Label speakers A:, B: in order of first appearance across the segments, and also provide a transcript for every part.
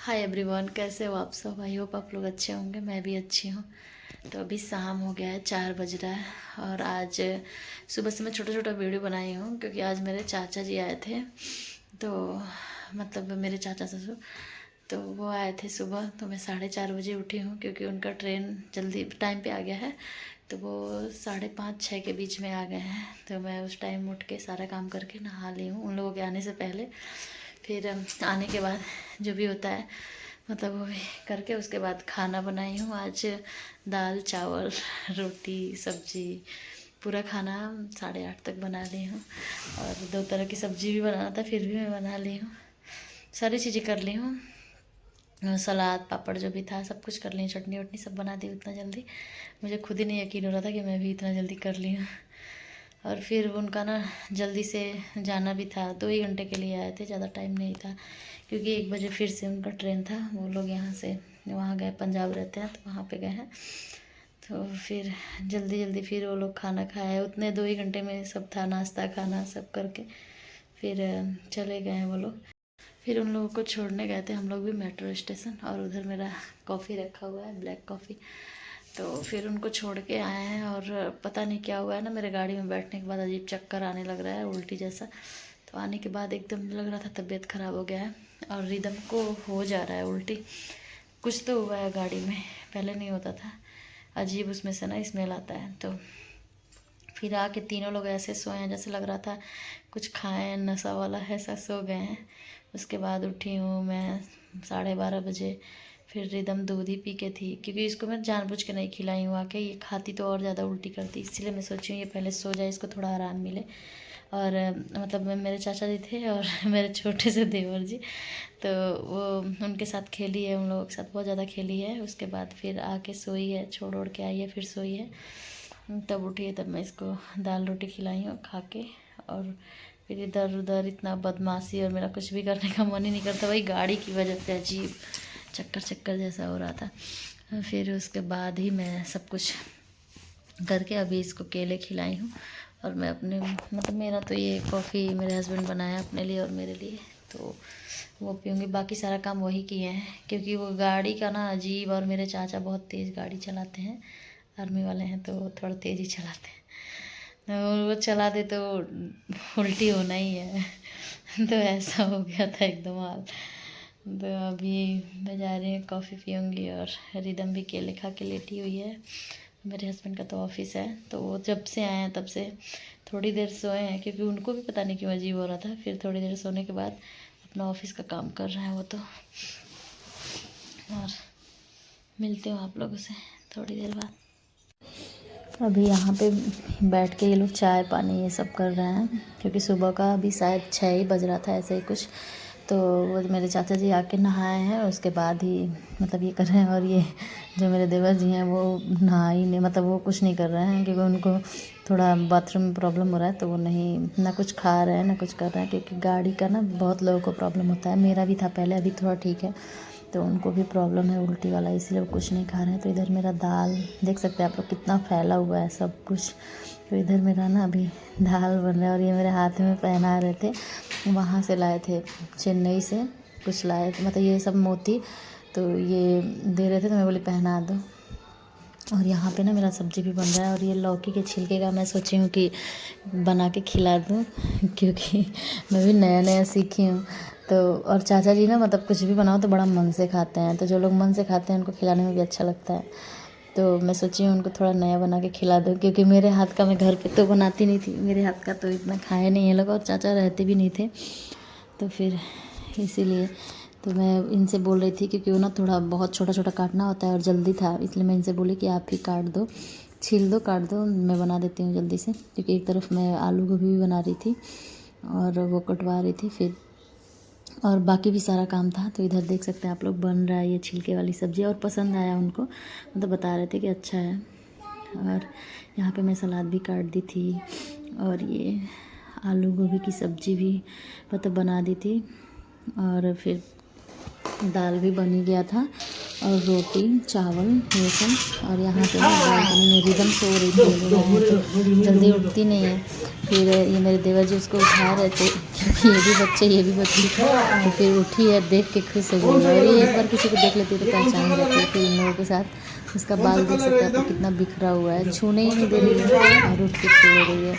A: Hi everyone, कैसे हो आप सब। आई होप आप लोग अच्छे होंगे। मैं भी अच्छी हूँ। तो अभी शाम हो गया है, 4 बज रहा है। और आज सुबह से मैं छोटा छोटा वीडियो बनाई हूँ क्योंकि आज मेरे चाचा जी आए थे। तो मतलब मेरे चाचा ससुर, तो वो आए थे सुबह। तो मैं 4:30 बजे उठी हूँ क्योंकि उनका ट्रेन जल्दी टाइम पे आ गया है। तो वो 5:30-6 के बीच में आ गए हैं। तो मैं उस टाइम उठ के सारा काम करके नहा ली हूँ उन लोगों के आने से पहले। फिर आने के बाद जो भी होता है मतलब वो भी करके उसके बाद खाना बनाई हूँ। आज दाल चावल रोटी सब्जी पूरा खाना 8:30 तक बना ली हूँ। और 2 तरह की सब्जी भी बनाना था, फिर भी मैं बना ली हूँ। सारी चीज़ें कर ली हूँ। सलाद पापड़ जो भी था सब कुछ कर ली, चटनी वटनी सब बना दी उतना जल्दी। मुझे खुद ही नहीं यकीन हो रहा था कि मैं भी इतना जल्दी कर ली हूँ। और फिर उनका ना जल्दी से जाना भी था, 2 ही घंटे के लिए आए थे, ज़्यादा टाइम नहीं था क्योंकि 1 बजे फिर से उनका ट्रेन था। वो लोग यहाँ से वहाँ गए, पंजाब रहते हैं तो वहाँ पे गए हैं। तो फिर जल्दी जल्दी फिर वो लोग खाना खाए, उतने 2 ही घंटे में सब था, नाश्ता खाना सब करके फिर चले गए हैं वो लोग। फिर उन लोगों को छोड़ने गए थे हम लोग भी मेट्रो स्टेशन। और उधर मेरा कॉफ़ी रखा हुआ है, ब्लैक कॉफ़ी। तो फिर उनको छोड़ के आए हैं। और पता नहीं क्या हुआ है ना, मेरे गाड़ी में बैठने के बाद अजीब चक्कर आने लग रहा है, उल्टी जैसा। तो आने के बाद एकदम लग रहा था तबीयत ख़राब हो गया है। और रिदम को हो जा रहा है उल्टी, कुछ तो हुआ है गाड़ी में, पहले नहीं होता था। अजीब उसमें से ना स्मेल आता है। तो फिर आके तीनों लोग ऐसे सोए हैं जैसे लग रहा था कुछ खाएं, नशा वाला ऐसा सो गए हैं। उसके बाद उठी हूँ मैं 12:30 बजे। फिर रिदम दूध ही पी के थी क्योंकि इसको मैं जानबूझ के नहीं खिलाई हूँ, आके ये खाती तो और ज़्यादा उल्टी करती, इसलिए मैं सोची हूँ ये पहले सो जाए, इसको थोड़ा आराम मिले। और मतलब मेरे चाचा जी थे और मेरे छोटे से देवर जी, तो वो उनके साथ खेली है, उन लोगों के साथ बहुत ज़्यादा खेली है। उसके बाद फिर आके सोई है, छोड़ ओढ़ के आई है, फिर सोई है। तब उठी है, तब मैं इसको दाल रोटी खिलाई हूँ खा के। और फिर इधर उधर इतना बदमाशी, और मेरा कुछ भी करने का मन ही नहीं करता, वही गाड़ी की वजह से अजीब चक्कर चक्कर जैसा हो रहा था। फिर उसके बाद ही मैं सब कुछ करके अभी इसको केले खिलाई हूँ। और मैं अपने मतलब मेरा तो ये कॉफ़ी मेरे हस्बैंड बनाया अपने लिए और मेरे लिए, तो वो पीऊँगी। बाकी सारा काम वही किए हैं क्योंकि वो गाड़ी का ना अजीब, और मेरे चाचा बहुत तेज़ गाड़ी चलाते हैं, आर्मी वाले हैं तो वो थोड़ा तेज़ ही चलाते हैं। तो वो चला दे तो उल्टी होना ही है। तो ऐसा हो गया था एकदम हाल। तो अभी मैं जा रही हूँ, कॉफ़ी पीऊँगी। और रिदम भी केले खा के लेटी हुई है। मेरे हस्बैंड का तो ऑफिस है, तो वो जब से आए हैं तब से थोड़ी देर सोए हैं क्योंकि उनको भी पता नहीं क्यों अजीब हो रहा था। फिर थोड़ी देर सोने के बाद अपना ऑफिस का काम कर रहे हैं वो तो। और मिलते हो आप लोगों से थोड़ी देर बाद। अभी यहाँ पे बैठ के ये लोग चाय पानी ये सब कर रहे हैं क्योंकि सुबह का अभी शायद 6 ही बज रहा था, ऐसे ही कुछ। तो वो मेरे चाचा जी आके नहाए हैं, उसके बाद ही मतलब ये कर रहे हैं। और ये जो मेरे देवर जी हैं वो नहा ही नहीं, मतलब वो कुछ नहीं कर रहे हैं क्योंकि उनको थोड़ा बाथरूम में प्रॉब्लम हो रहा है। तो वो नहीं ना कुछ खा रहे हैं ना कुछ कर रहे हैं क्योंकि गाड़ी का ना बहुत लोगों को प्रॉब्लम होता है। मेरा भी था पहले, अभी थोड़ा ठीक है। तो उनको भी प्रॉब्लम है उल्टी वाला, इसलिए वो कुछ नहीं खा रहे हैं। तो इधर मेरा दाल देख सकते हैं आप लोग कितना फैला हुआ है सब कुछ। तो इधर मेरा ना अभी दाल बन रहा है। और ये मेरे हाथ में पहना रहे थे, वहाँ से लाए थे चेन्नई से कुछ लाए थे, मतलब ये सब मोती। तो ये दे रहे थे तो मैं बोली पहना दो। और यहाँ पे ना मेरा सब्ज़ी भी बन रहा है। और ये लौकी के छिलके का मैं सोची हूँ कि बना के खिला दूँ क्योंकि मैं भी नया नया सीखी हूँ। तो और चाचा जी ना मतलब कुछ भी बनाओ तो बड़ा मन से खाते हैं, तो जो लोग मन से खाते हैं उनको खिलाने में भी अच्छा लगता है। तो मैं सोची हूँ उनको थोड़ा नया बना के खिला दूँ क्योंकि मेरे हाथ का मैं घर पे तो बनाती नहीं थी, मेरे हाथ का तो इतना खाए नहीं ये लोग, और चाचा रहते भी नहीं थे। तो फिर इसीलिए तो मैं इनसे बोल रही थी क्योंकि वो ना थोड़ा बहुत छोटा छोटा काटना होता है और जल्दी था, इसलिए मैं इनसे बोली कि आप ही काट दो, छील दो, काट दो, मैं बना देती हूँ जल्दी से। क्योंकि एक तरफ मैं आलू गोभी भी बना रही थी और वो कटवा रही थी फिर, और बाकी भी सारा काम था। तो इधर देख सकते हैं आप लोग बन रहा है ये छिलके वाली सब्ज़ी, और पसंद आया उनको, मतलब बता रहे थे कि अच्छा है। और यहाँ पे मैं सलाद भी काट दी थी, और ये आलू गोभी की सब्ज़ी भी मतलब बना दी थी। और फिर दाल भी बन ही गया था, और रोटी चावल ये सब। और यहाँ पे ना बालकनी में रिदम सो रही थी, तो जल्दी उठती नहीं है। फिर ये मेरे देवर जी उसको उठा रहे थे क्योंकि ये भी बच्ची तो फिर उठी है, देख के खुश हो गई है। और ये एक बार किसी को देख लेती है तो पहचान जाती है। फिर इन लोगों के साथ उसका बाल देख सकते हैं आप कितना बिखरा हुआ है, छूने ही नहीं दे रही है और उठ के सो रही है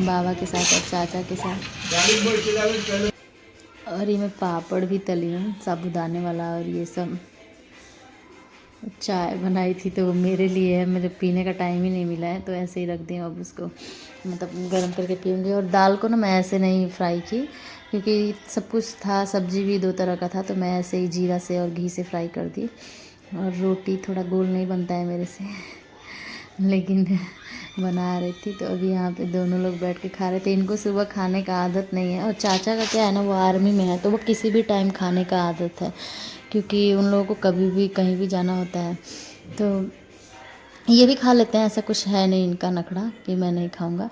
A: बाबा के साथ और चाचा के साथ। और ये मैं पापड़ भी तली हूँ साबूदाने वाला, और ये सब चाय बनाई थी तो वो मेरे लिए है, मेरे पीने का टाइम ही नहीं मिला है तो ऐसे ही रख दी हूँ। अब उसको मतलब गर्म करके पीऊँगी। और दाल को ना मैं ऐसे नहीं फ्राई की क्योंकि सब कुछ था, सब्जी भी 2 तरह का था, तो मैं ऐसे ही जीरा से और घी से फ्राई कर दी। और रोटी थोड़ा गोल नहीं बनता है मेरे से लेकिन बना रही थी। तो अभी यहाँ पे दोनों लोग बैठ के खा रहे थे। इनको सुबह खाने का आदत नहीं है, और चाचा का क्या है ना, वो आर्मी में है तो वो किसी भी टाइम खाने का आदत है, क्योंकि उन लोगों को कभी भी कहीं भी जाना होता है। तो ये भी खा लेते हैं, ऐसा कुछ है नहीं इनका नखड़ा कि मैं नहीं खाऊंगा।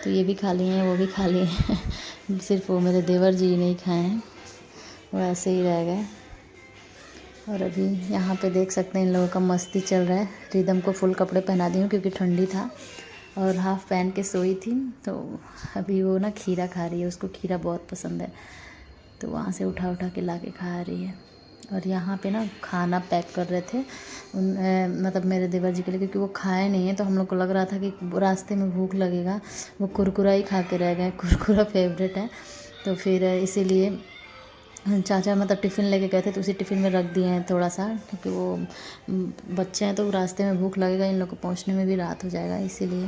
A: तो ये भी खा लिए हैं, वो भी खा लिए हैं सिर्फ वो मेरे देवर जी नहीं खाए हैं, वो ऐसे ही रह गए। और अभी यहाँ पे देख सकते हैं इन लोगों का मस्ती चल रहा है। रिदम को फुल कपड़े पहना दी हूँ क्योंकि ठंडी था, और हाफ़ पहन के सोई थी। तो अभी वो ना खीरा खा रही है, उसको खीरा बहुत पसंद है, तो वहाँ से उठा उठा के ला के खा रही है। और यहाँ पे ना खाना पैक कर रहे थे मतलब मेरे देवर जी के लिए, क्योंकि वो खाए नहीं है तो हम लोग को लग रहा था कि रास्ते में भूख लगेगा। वो कुरकुरा ही खा के रह गए, कुरकुरा फेवरेट है। तो फिर इसीलिए चाचा मतलब टिफ़िन लेके गए थे तो उसी टिफ़िन में रख दिए हैं थोड़ा सा, क्योंकि वो बच्चे हैं तो रास्ते में भूख लगेगा, इन लोग को पहुँचने में भी रात हो जाएगा इसीलिए।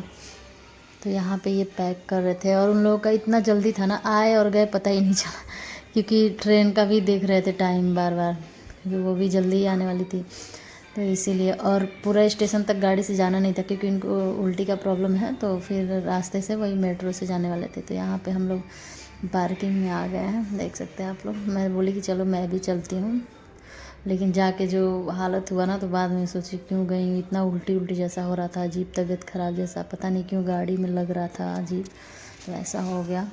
A: तो यहाँ पे ये पैक कर रहे थे, और उन लोगों का इतना जल्दी था ना, आए और गए पता ही नहीं चला क्योंकि ट्रेन का भी देख रहे थे टाइम बार बार, क्योंकि वो भी जल्दी ही आने वाली थी तो इसीलिए। और पूरा स्टेशन तक गाड़ी से जाना नहीं था क्योंकि उनको उल्टी का प्रॉब्लम है, तो फिर रास्ते से वही मेट्रो से जाने वाले थे। तो यहाँ पे हम लोग पार्किंग में आ गए हैं, देख सकते हैं आप लोग। मैं बोली कि चलो मैं भी चलती हूँ, लेकिन जाके जो हालत हुआ ना, तो बाद में सोची क्यों गई, इतना उल्टी उल्टी जैसा हो रहा था, अजीब तबीयत ख़राब जैसा, पता नहीं क्यों गाड़ी में लग रहा था अजीब, तो ऐसा हो गया।